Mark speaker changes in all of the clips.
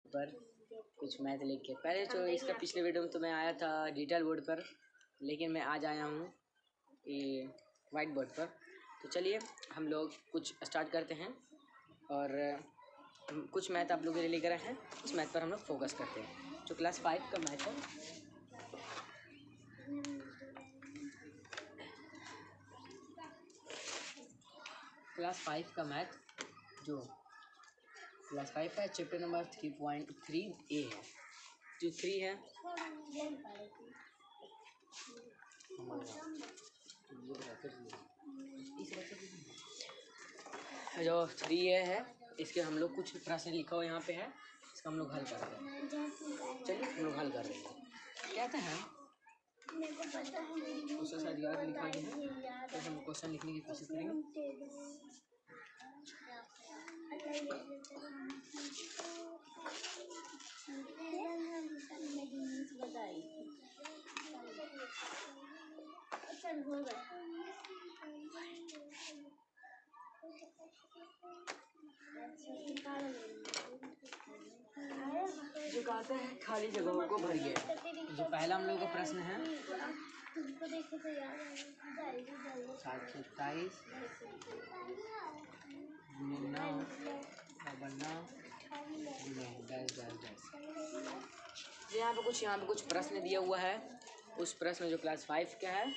Speaker 1: पर कुछ मैथ लिख के। पहले तो इसका पिछले वीडियो में तो मैं आया था डिजिटल बोर्ड पर, लेकिन मैं आज आया हूँ ये वाइट बोर्ड पर। तो चलिए हम लोग कुछ स्टार्ट करते हैं और कुछ मैथ आप लोगों के लिए लेकर आए हैं। उस मैथ पर हम लोग फोकस करते हैं जो क्लास 5 का मैथ है। क्लास 5 का मैथ जो क्लास 5 है, चैप्टर नंबर 3.3 है। जो 3 है जो 3 है, इसके हम लोग कुछ प्रश्न लिखा हुआ यहाँ पे है, इसका हम लोग हल करते हैं। चलिए हम लोग हल कर रहे हैं। कहते हैं क्वेश्चन शायद याद लिखा गया है, तो हम क्वेश्चन लिखने की कोशिश करेंगे। जो कहते हैं खाली जगहों को भरिए। जो पहला हम लोगों का प्रश्न है 727 यहाँ पे कुछ प्रश्न दिया हुआ है। उस प्रश्न जो क्लास 5 का है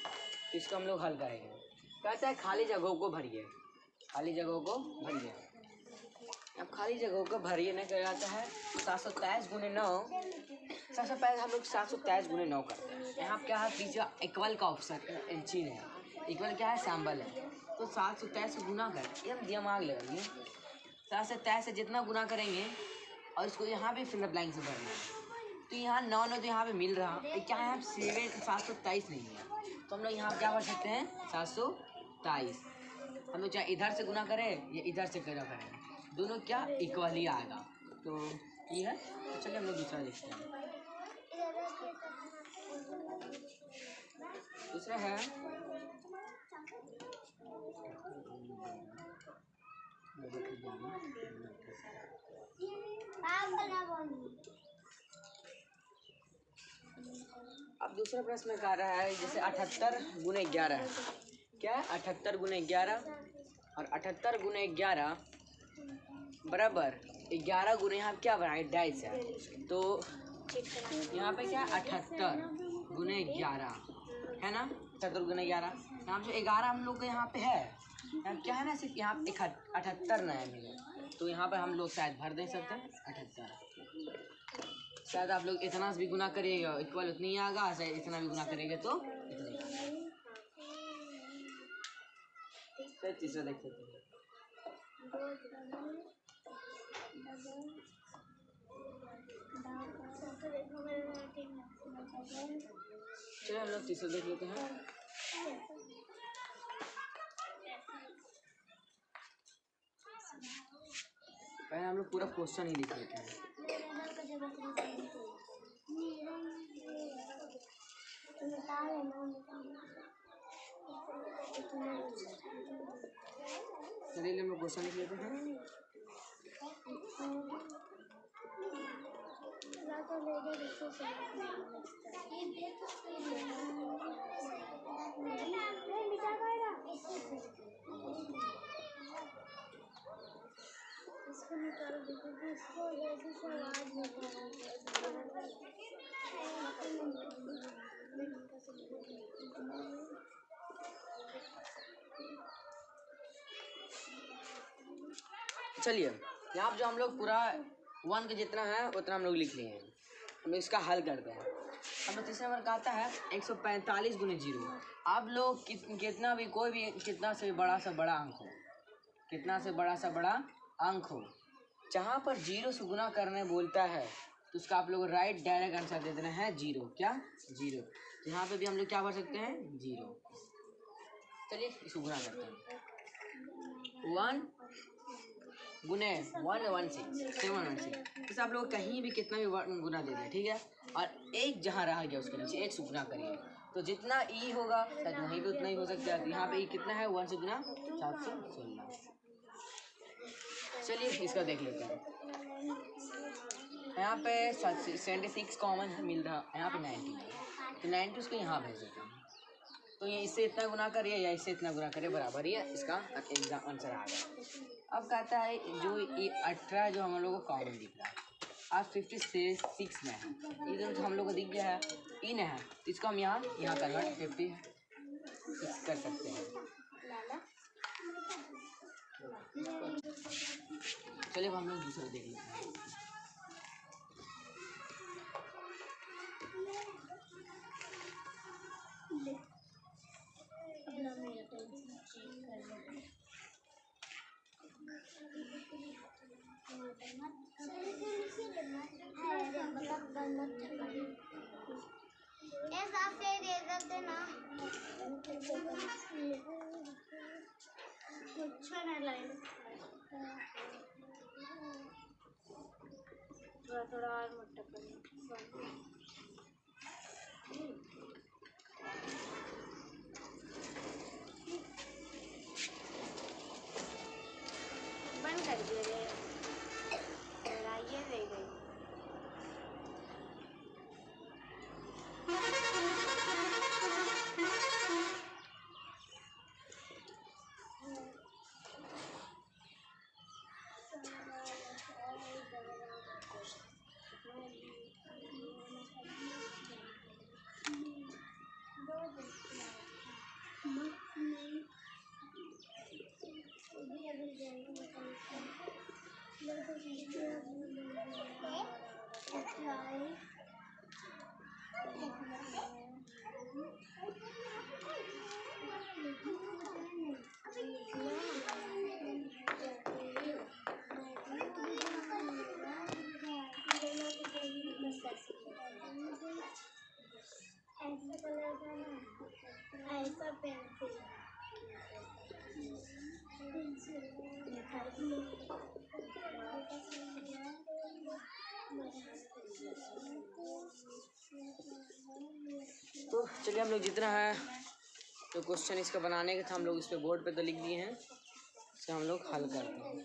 Speaker 1: इसको हम लोग हल करेंगे। कहता है खाली जगहों को भरिए। खाली जगहों को भरिए। अब खाली जगहों को भरिए नहीं कहा जाता है 723 गुने 9। सबसे पहले हम लोग 723 गुने 9 करते हैं। यहाँ क्या है पीछे इक्वल का ऑप्शन चीन है। इक्वल क्या है सैम्बल है। तो 723 से गुना कर ये हम दिमाग लगाइए। 723 से जितना गुना करेंगे और इसको यहाँ पे फिलअप लाइन से भरना है। तो यहाँ 9 9 तो यहाँ पे मिल रहा है। क्या है 723 नहीं है, तो हम लोग यहाँ क्या भर सकते हैं 723। हम लोग चाहे इधर से गुना करें या इधर से गुना करें, दोनों क्या इक्वल ही आएगा। तो ये है। तो चलिए हम लोग दूसरा देखते हैं। दूसरा है अब दूसरा प्रश्न कह रहा है जैसे 78 गुने 11 क्या है 78 गुने 11 और 78 गुने 11 बराबर 11 गुने यहाँ क्या बना है डैश है। तो यहाँ पे क्या 78 गुने 11 है ना। 78 गुने 11 यहाँ पे 11 हम लोग का यहाँ पे है। यहाँ क्या है ना सिर्फ यहाँ 78 नया मिले, तो यहाँ पर हम लोग शायद भर दे सकते हैं 78। शायद आप लोग इतना भी गुना करिएगा इक्वल उतनी ही आएगा, शायद इतना भी गुना करेंगे तो इतना ही। तीसरा देख लेते हैं। चलिए हम लोग तीसरा देख लेते हैं। पहले हम लोग पूरा क्वेश्चन ही लिख लेते हैं। चलिए हम लोग क्वेश्चन लिख लेते हैं। चलिए यहाँ पर जो हम लोग पूरा 1 के जितना है उतना हम लोग लिख लिए हैं। हम इसका हल करते हैं। हम लोग तीसरा नंबर का आता है 145 गुने 0। आप लोग कितना भी कोई भी कितना से बड़ा सा बड़ा अंक हो, कितना से बड़ा सा बड़ा अंक हो, जहाँ पर 0 से गुना करने बोलता है तो उसका आप लोग राइट डायरेक्ट आंसर दे देना है 0। क्या 0। तो यहाँ पे भी हम लोग क्या भर सकते हैं 0। चलिए इसको गुना करते हैं। 1 गुने 116 716। जैसे आप लोग कहीं भी कितना भी गुना दे दें, ठीक है। और एक जहाँ रह गया उसके नीचे 1 से गुना करिए, तो जितना ई होगा शायद वहीं पे उतना ही हो सकता है। यहाँ पे ई कितना है 1 से गुना 716। चलिए इसका देख लेते हैं। यहाँ पे 76 कॉमन मिल रहा, यहाँ पे 90, तो 90 उसको यहाँ भेज देते हैं। तो ये इससे इतना गुना करिए या इससे इतना गुना करिए, बराबर ही है, इसका एग्जाम आंसर आ गया। अब कहता है जो ये 18 जो हम लोग को कॉमन दिख रहा है, आज 56 में है, इधर तो हम लोग को दिख गया है इन है, तो इसको हम यहाँ कन्वर्ट 56 कर सकते हैं। चलिए अब हम लोग दूसरा देख लेते हैं।
Speaker 2: थोड़ा और मोटा करें। बंद कर दिया रे, लड़ाई रह गई। ऐसा पेंसिल
Speaker 1: तो चलिए हम लोग जितना है जो क्वेश्चन इसका बनाने के था हम लोग इस पे बोर्ड पे तो लिख दिए हैं, इसे हम लोग हल करते हैं।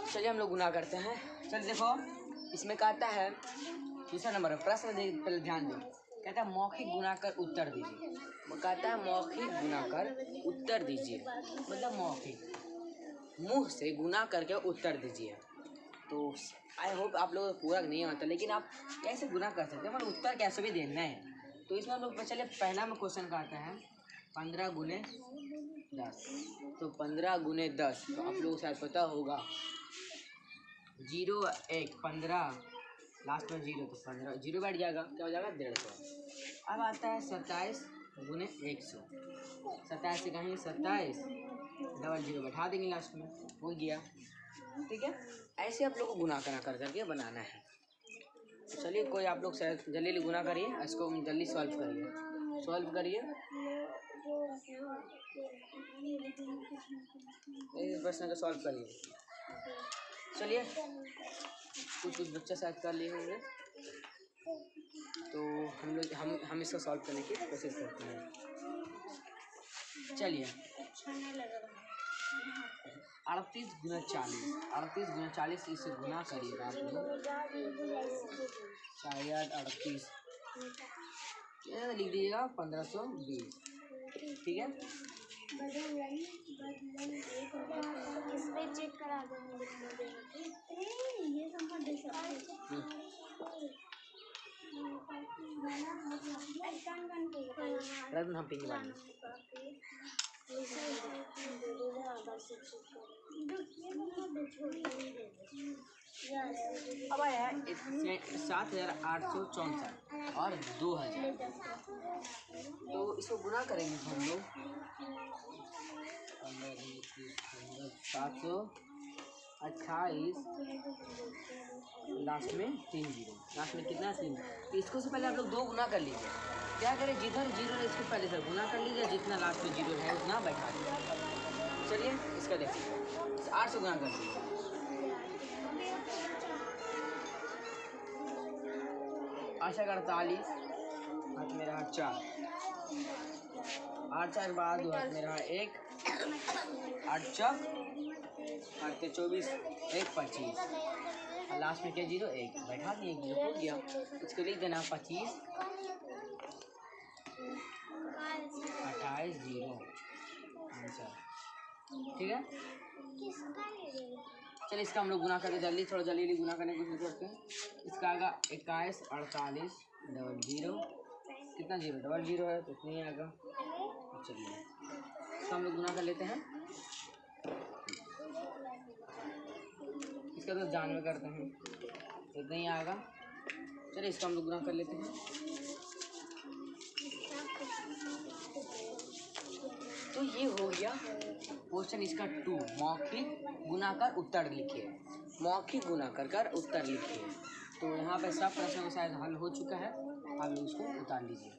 Speaker 1: चलिए हम लोग गुना करते हैं। चलिए देखो इसमें कहता है तीसरा नंबर है, प्रश्न पहले ध्यान दें, कहता है मौखिक गुना कर उत्तर दीजिए। कहता है मौखिक गुना कर उत्तर दीजिए, मतलब मौखिक मुंह से गुना करके उत्तर दीजिए। तो आई होप आप लोगों को पूरा नहीं आता, लेकिन आप कैसे गुना कर सकते हैं, मतलब उत्तर कैसे भी देना है। तो इसमें हम लोग चलिए पहला में क्वेश्चन का आता है 15 गुने 10, तो 15 गुने 10, तो आप लोगों को शायद पता होगा 0 1 15 लास्ट में 0, तो 15 0 बैठ जाएगा, क्या हो जाएगा 150। अब आता है 27 गुने 100, 27 से कहेंगे 27, डबल 0 बैठा देंगे लास्ट में, हो गया। ठीक है, ऐसे आप लोग को गुना कर करके बनाना है। तो चलिए कोई आप लोग शायद जल्दी गुना करिए, इसको जल्दी सॉल्व करिए। इस प्रश्न को सॉल्व करिए। चलिए कुछ बच्चे शायद कर लिए होंगे, तो हम इसको सॉल्व करने की कोशिश करते हैं। चलिए 38 गुना 40 इसे गुना करिएगा आप लोग, शायद 38 लिख दीजिएगा 1520, ठीक है।
Speaker 2: इसमें चेक करा देंगे।
Speaker 1: हम पिंकी बात अब आया है 7864 और 2000, तो इसको गुना करेंगे हम लोग 728, लास्ट में 3 0, लास्ट में कितना 3, तो इसको से पहले आप लोग 2 गुना कर लीजिए। क्या करें, जिधर 0 है इसको पहले से गुना कर लीजिए, जितना लास्ट में 0 है उतना बैठा दीजिए। चलिए इसका देखिए 8 से गुना कर लीजिए, 8 48 हाथ में रहा 4, 8 4 बाद हुआ मेरा 1 8 चौक 8 के 24 1 25 और लास्ट में क्या 0 1 बैठा दिए 1 0 हो गया। इसको लिख देना 25 28 0 आंसर। ठीक है, चलिए इसका हम लोग गुना करके जल्दी थोड़ा जल्दी गुना करने की कोशिश करते हैं। इसका आएगा 21 48 00 कितना 0 00 है तो इतना ही आएगा। चलिए इसका हम लोग गुना कर लेते हैं। इसका तो जान में करते हैं तो इतना ही आएगा। चलिए इसका हम लोग गुना कर लेते हैं। तो ये हो गया क्वेश्चन इसका 2 मौखिक गुना कर उत्तर लिखिए। मौखिक गुना कर उत्तर लिखिए। तो यहाँ पे सब प्रश्न शायद हल हो चुका है, आप लोग उसको उतार लीजिए।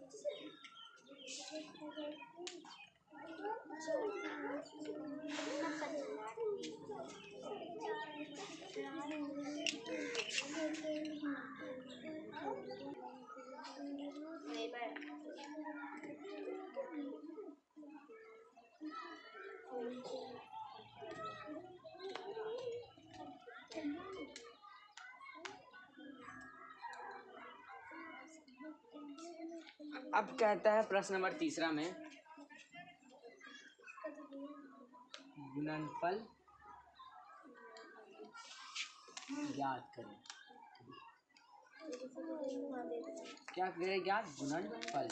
Speaker 1: अब कहता है प्रश्न नंबर 3 में गुणनफल ज्ञात करें। क्या करें ज्ञात? गुणनफल।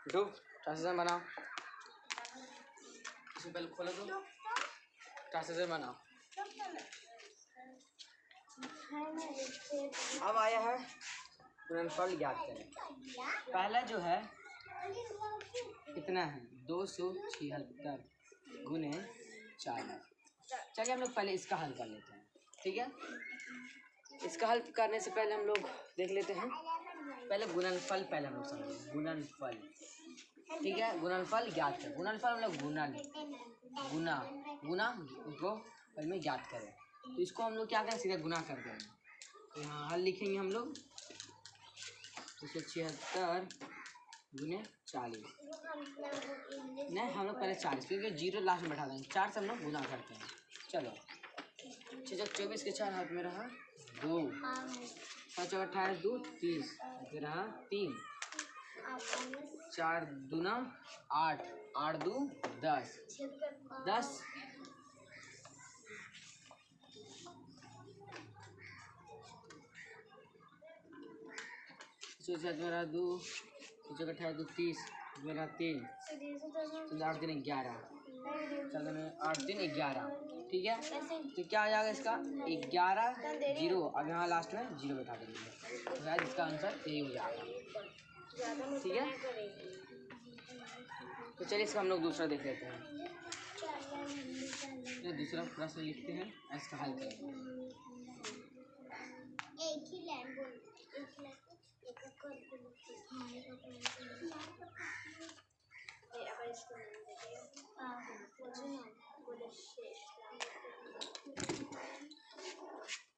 Speaker 1: दो ट्रांसलेशन बनाओ। इसको पहले खोलो तो ट्रांसलेशन बनाओ। अब आया है गुणनफल ज्ञात करें। पहला जो है कितना है 276 गुने 40। चलिए हम लोग पहले इसका हल कर लेते हैं। ठीक है, इसका हल करने से पहले हम लोग देख लेते हैं पहले गुणनफल। पहले हम लोग समझें गुणनफल। ठीक है, गुणनफल ज्ञात करें। गुणनफल हम लोग गुना उनको पहले में ज्ञात करें। तो इसको हम लोग क्या करें सीधे गुना कर देंगे। तो यहाँ हल लिखेंगे हम लोग 276 गुने 40। नहीं हम लोग पहले 40 क्योंकि 0 लास्ट में बैठा देंगे। 4 से हम लोग गुना करते हैं। चलो 24 के 4 हाथ में रहा 2 5 28 2 30 रहा 3 4 दूना 8 8 2 10 10 मेरा 2 5 28 2 30 मेरा 3 8 3 11 चलो 8 3 11। ठीक है, तो क्या आ जाएगा इसका 11 0। अब यहाँ लास्ट में 0 बैठा देंगे तो शायद इसका आंसर यही हो जाएगा। ठीक है, तो चलिए इसका हम लोग दूसरा देख लेते हैं। तो दूसरा प्रश्न लिखते हैं, इसका हल करेंगे।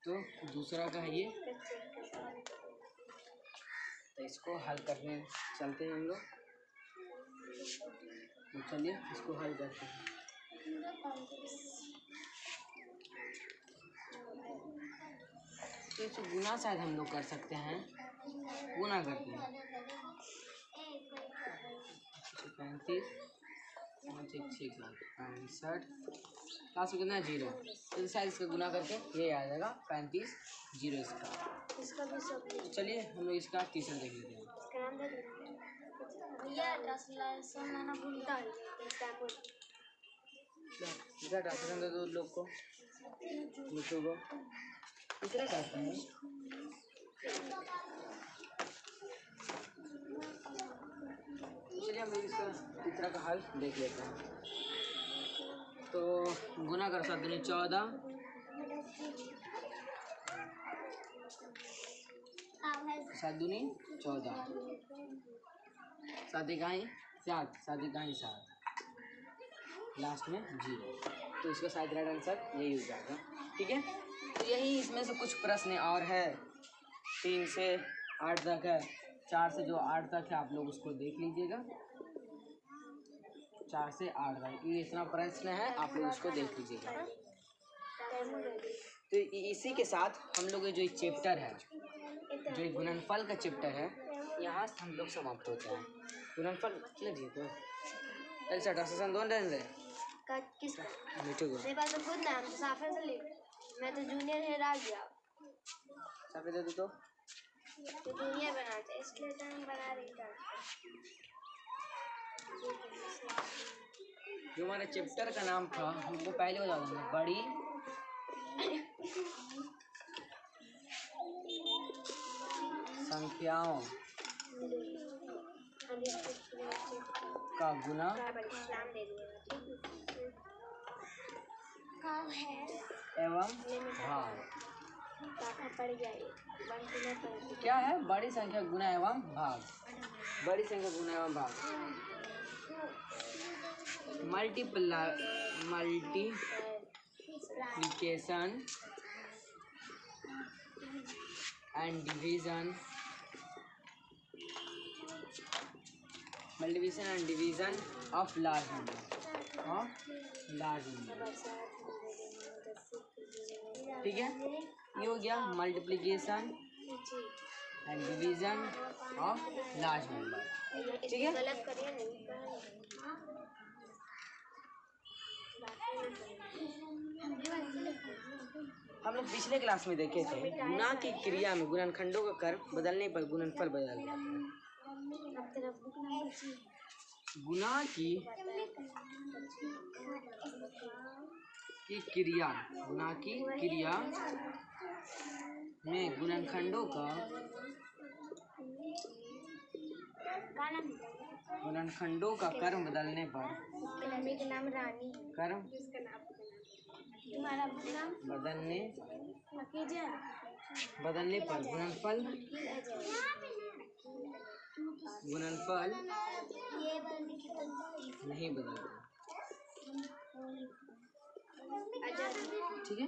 Speaker 1: तो दूसरा का है ये, तो इसको हल करने चलते हैं हम लोग। तो चलिए इसको हल करते हैं। तो इसको गुना शायद हम लोग कर सकते हैं, गुना करते हैं 35 65 लास्ट में कितना है 0। तो शायद इसका गुना करके ये आ जाएगा 35 0 इसका भी सब। तो चलिए हम लोग इसका तीसरा देख लेते हैं। ट्रांसलेशन दे दो लोग को मिठू को तीसरा करते हैं। चलिए हम लोग इसका तीसरा का हल देख लेते हैं। तो गुना कर 7 दूनी 14 7 दूनी 14 7 1 7 7 1 7 लास्ट में 0। तो इसका शायद राइट आंसर यही हो जाएगा। ठीक है, तो यही इसमें से कुछ प्रश्न और है। 3 से 8 तक है, 4 से जो 8 तक है आप लोग उसको देख लीजिएगा। 4 से 8 तक ये इतना प्रश्न है, आप लोग उसको देख लीजिएगा। तो इसी के साथ हम लोग ये जो चैप्टर है, जो ये गुणनफल का चैप्टर है, यहाँ से हम लोग समाप्त होता है। गुणनफल लीजिए तो एलसा सेशन 2 रहने दे
Speaker 2: किसका?
Speaker 1: मिठू को
Speaker 2: मेरे पास तो खुद नाम तो साफे से लिख, मैं तो जूनियर हेड आ गया।
Speaker 1: साफे दे दो तो
Speaker 2: जूनियर बनाते इसलिए तो हम बना रही था।
Speaker 1: जो हमारे चैप्टर का नाम था हमको पहले बता देंगे, बड़ी संख्याओं का गुना एवं भाग।
Speaker 2: पड़ गया ये
Speaker 1: क्या है? बड़ी संख्या गुना एवं भाग। बड़ी संख्या गुना एवं भाग। Multiplication and division, of large number, ठीक है, ये हो गया multiplication and division of large number. ठीक है,
Speaker 2: गलत करिए नहीं।
Speaker 1: हम लोग पिछले क्लास में देखे थे गुणा की क्रिया में गुणनखंडों का क्रम बदलने पर गुणनफल बदल जाता है। गुणा की क्रिया, गुणा की क्रिया में गुणनखंडों का क्रम बदलने पर
Speaker 2: नाम रानी
Speaker 1: क्रम
Speaker 2: तुम्हारा नाम
Speaker 1: बदलने पर गुणनफल नहीं बदलता। ठीक है,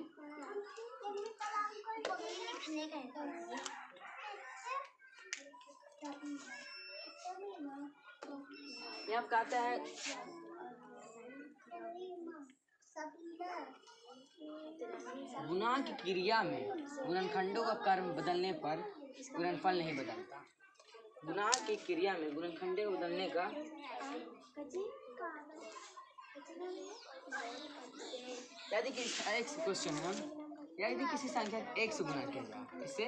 Speaker 1: ये आप कहते हैं गुणा की क्रिया में गुणनखंडों का क्रम बदलने पर गुणनफल नहीं बदलता। गुणा की क्रिया में गुणनखंडों को बदलने का यदि एक क्वेश्चन है, यदि किसी संख्या 1 से गुणा किया जाए, इससे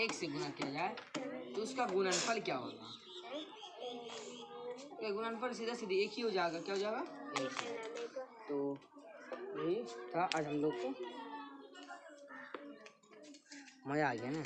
Speaker 1: 1 से गुणा किया जाए तो उसका गुणनफल क्या होगा? तो गुणनफल सीधा सीधी एक ही हो जाएगा। क्या हो जाएगा? 1। तो यही था आज हम लोग को, मज़ा आ गया ना।